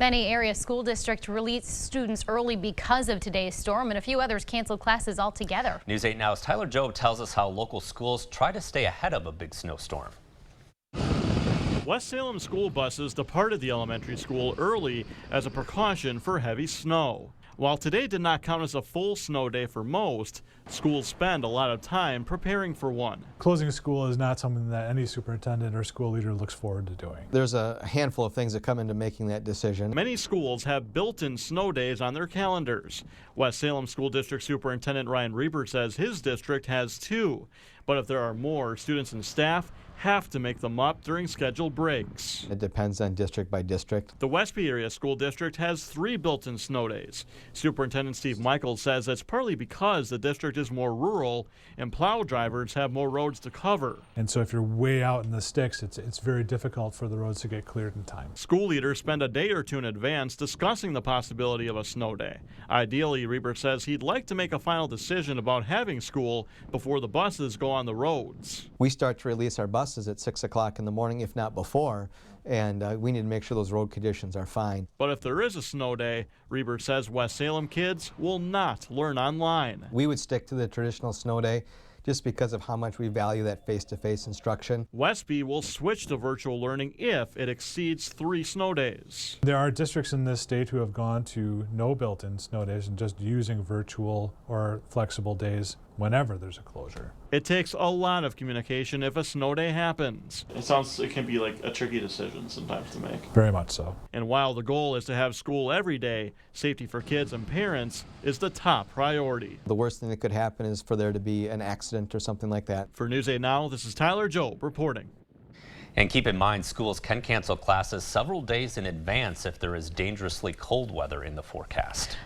Many area school districts released students early because of today's storm, and a few others canceled classes altogether. News 8 Now's Tyler Jobe tells us how local schools try to stay ahead of a big snowstorm. West Salem school buses departed the elementary school early as a precaution for heavy snow. While today did not count as a full snow day for most, schools spend a lot of time preparing for one. Closing school is not something that any superintendent or school leader looks forward to doing. There's a handful of things that come into making that decision. Many schools have built-in snow days on their calendars. West Salem School District Superintendent Ryan Reber says his district has two. But if there are more, students and staff have to make them up during scheduled breaks. It depends on district by district. The westby-area-school-district has 3 built-in snow days. Superintendent Steve Michaels says it's partly because the district is more rural and plow drivers have more roads to cover. And so if you're way out in the sticks, it's very difficult for the roads to get cleared in time. School leaders spend a day or two in advance discussing the possibility of a snow day. Ideally, Reber says he'd like to make a final decision about having school before the buses go on the roads. We start to release our buses at 6 o'clock in the morning, if not before, and we need to make sure those road conditions are fine. But if there is a snow day, Reber says West Salem kids will not learn online. We would stick to the traditional snow day just because of how much we value that face-to-face instruction. Westby will switch to virtual learning if it exceeds 3 snow days. There are districts in this state who have gone to no built-in snow days and just using virtual or flexible days whenever there's a closure. It takes a lot of communication if a snow day happens. It can be like a tricky decision sometimes to make. Very much so. And while the goal is to have school every day, safety for kids and parents is the top priority. The worst thing that could happen is for there to be an accident or something like that. For News 8 Now, this is Tyler Jobe reporting. And keep in mind, schools can cancel classes several days in advance if there is dangerously cold weather in the forecast.